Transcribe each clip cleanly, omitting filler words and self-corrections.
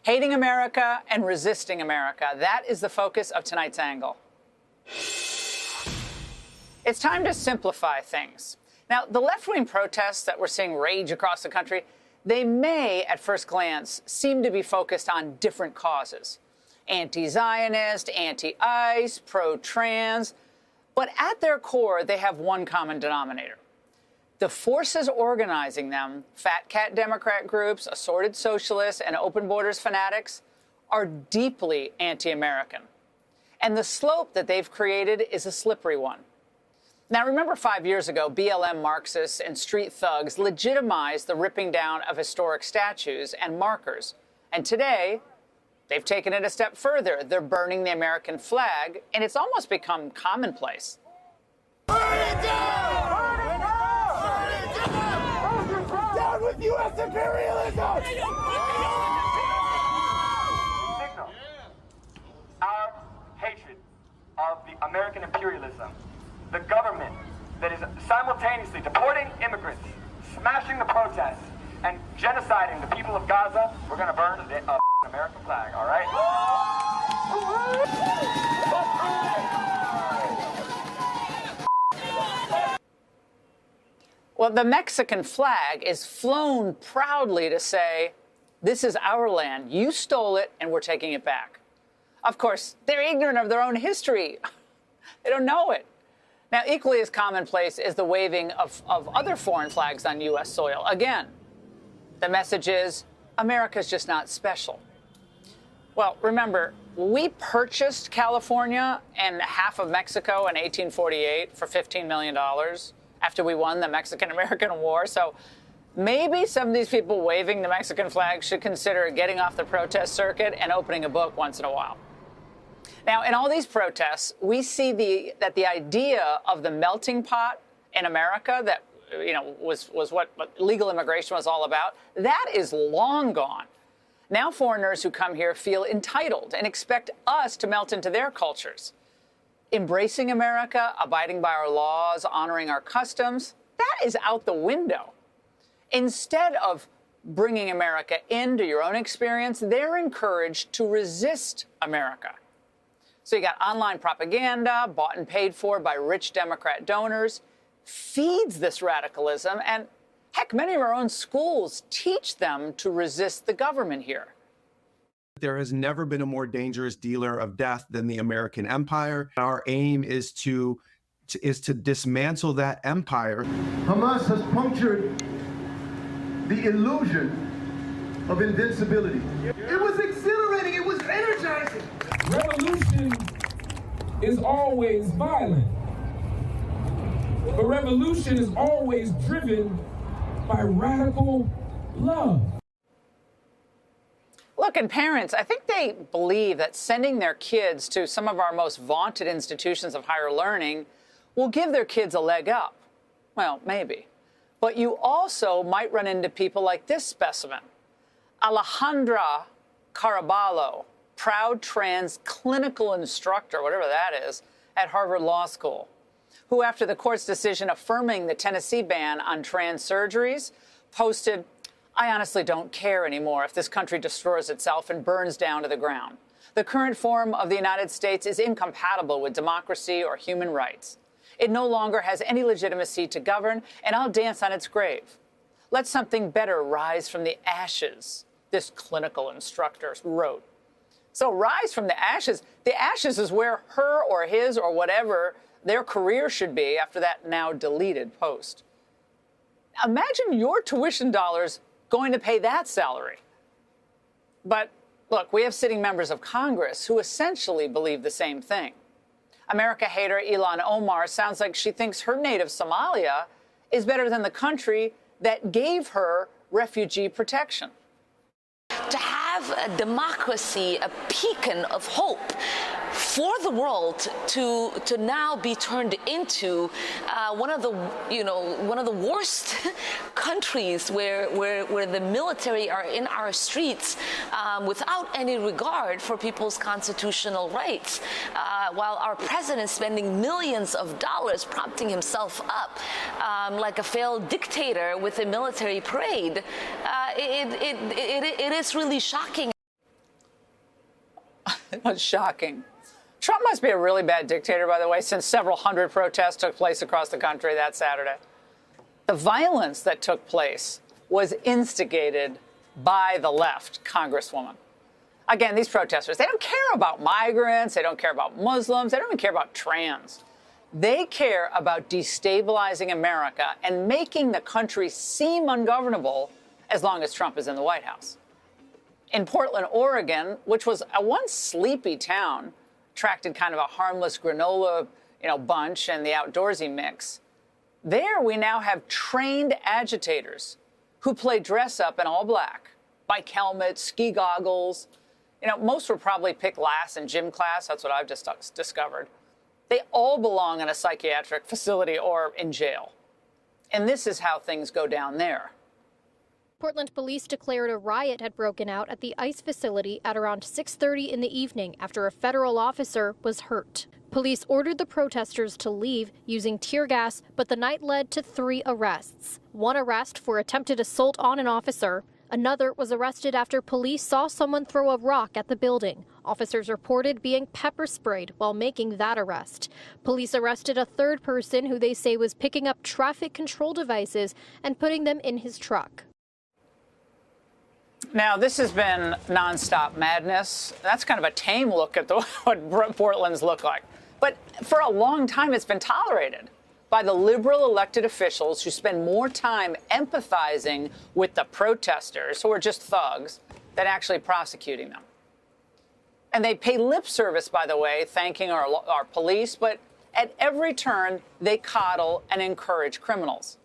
Hating America and resisting America. That is the focus of tonight's angle. It's time to simplify things. Now, the left-wing protests that we're seeing rage across the country, they may, at first glance, seem to be focused on different causes. Anti-Zionist, anti-ICE, pro-trans. But at their core, they have one common denominator. The forces organizing them, fat cat Democrat groups, assorted socialists, and open borders fanatics, are deeply anti-American. And the slope that they've created is a slippery one. Now, remember 5 years ago, BLM Marxists and street thugs legitimized the ripping down of historic statues and markers. And today, they've taken it a step further. They're burning the American flag, and it's almost become commonplace. Burn it down! Burn it down! Burn it down! Down with U.S. imperialism! Signal our hatred of the American imperialism. The government that is simultaneously deporting immigrants, smashing the protests, and genociding the people of Gaza. We're going to burn the American flag, all right? Well, the Mexican flag is flown proudly to say, this is our land. You stole it, and we're taking it back. Of course, they're ignorant of their own history. They don't know it. Now, equally as commonplace is the waving of other foreign flags on U.S. soil. Again, the message is, America's just not special. Well, remember, we purchased California and half of Mexico in 1848 for $15 million after we won the Mexican-American War. So maybe some of these people waving the Mexican flag should consider getting off the protest circuit and opening a book once in a while. Now, in all these protests, we see that the idea of the melting pot in America that, was what legal immigration was all about, that is long gone. Now foreigners who come here feel entitled and expect us to melt into their cultures. Embracing America, abiding by our laws, honoring our customs, that is out the window. Instead of bringing America into your own experience, they're encouraged to resist America. So you got online propaganda, bought and paid for by rich Democrat donors, feeds this radicalism, and heck, many of our own schools teach them to resist the government here. There has never been a more dangerous dealer of death than the American empire. Our aim is to dismantle that empire. Hamas has punctured the illusion of invincibility. It was exhilarating, it was energizing. Revolution is always violent, but revolution is always driven by radical love. Look, and parents, I think they believe that sending their kids to some of our most vaunted institutions of higher learning will give their kids a leg up. Well, maybe. But you also might run into people like this specimen, Alejandra Caraballo, proud trans clinical instructor, whatever that is, at Harvard Law School, who, after the court's decision affirming the Tennessee ban on trans surgeries, posted, I honestly don't care anymore if this country destroys itself and burns down to the ground. The current form of the United States is incompatible with democracy or human rights. It no longer has any legitimacy to govern, and I'll dance on its grave. Let something better rise from the ashes, this clinical instructor wrote. So rise from the ashes is where her or his or whatever their career should be after that now deleted post. Imagine your tuition dollars going to pay that salary. But look, we have sitting members of Congress who essentially believe the same thing. America hater Ilhan Omar sounds like she thinks her native Somalia is better than the country that gave her refugee protection. To have a democracy, a beacon of hope for the world to now be turned into one of the worst countries where the military are in our streets without any regard for people's constitutional rights, while our president is spending millions of dollars propping himself up like a failed dictator with a military parade. It is really shocking. It was shocking. Trump must be a really bad dictator, by the way, since several hundred protests took place across the country that Saturday. The violence that took place was instigated by the left, Congresswoman. Again, these protesters, they don't care about migrants, they don't care about Muslims, they don't even care about trans. They care about destabilizing America and making the country seem ungovernable as long as Trump is in the White House. In Portland, Oregon, which was a once sleepy town, attracted kind of a harmless granola, bunch and the outdoorsy mix. There we now have trained agitators who play dress up in all black, bike helmets, ski goggles. Most were probably picked last in gym class. That's what I've just discovered. They all belong in a psychiatric facility or in jail. And this is how things go down there. Portland police declared a riot had broken out at the ICE facility at around 6:30 in the evening after a federal officer was hurt. Police ordered the protesters to leave using tear gas, but the night led to 3 arrests. One arrest for attempted assault on an officer. Another was arrested after police saw someone throw a rock at the building. Officers reported being pepper sprayed while making that arrest. Police arrested a third person who they say was picking up traffic control devices and putting them in his truck. Now, this has been nonstop madness. That's kind of a tame look at what Portland's look like. But for a long time, it's been tolerated by the liberal elected officials who spend more time empathizing with the protesters, who are just thugs, than actually prosecuting them. And they pay lip service, by the way, thanking our police, but at every turn, they coddle and encourage criminals.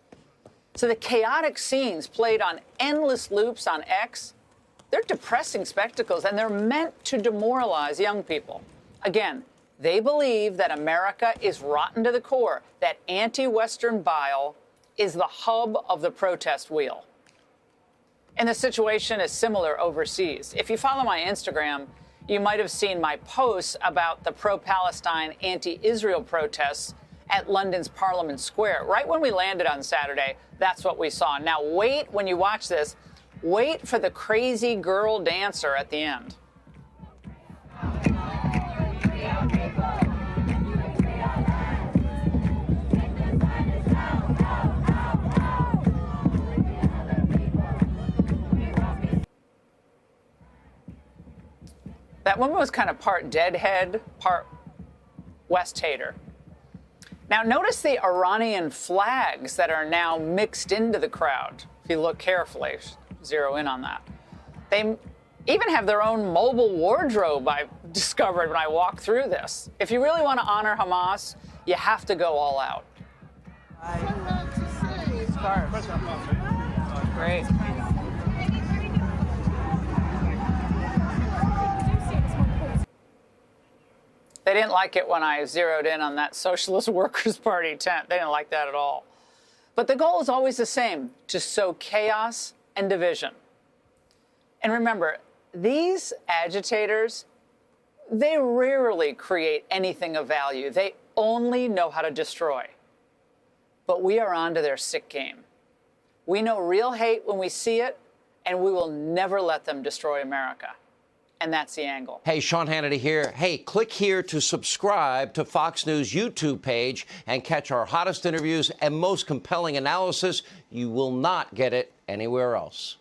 So the chaotic scenes played on endless loops on X, they're depressing spectacles, and they're meant to demoralize young people. Again, they believe that America is rotten to the core, that anti-Western bile is the hub of the protest wheel. And the situation is similar overseas. If you follow my Instagram, you might have seen my posts about the pro-Palestine, anti-Israel protests at London's Parliament Square. Right when we landed on Saturday, that's what we saw. Now wait, when you watch this, wait for the crazy girl dancer at the end. That woman was kind of part deadhead, part West hater. Now, notice the Iranian flags that are now mixed into the crowd. If you look carefully, zero in on that. They even have their own mobile wardrobe, I discovered when I walked through this. If you really want to honor Hamas, you have to go all out. Great. They didn't like it when I zeroed in on that Socialist Workers' Party tent. They didn't like that at all. But the goal is always the same, to sow chaos and division. And remember, these agitators, they rarely create anything of value. They only know how to destroy. But we are on to their sick game. We know real hate when we see it, and we will never let them destroy America. And that's the angle. Hey, Sean Hannity here. Hey, click here to subscribe to Fox News YouTube page and catch our hottest interviews and most compelling analysis. You will not get it anywhere else.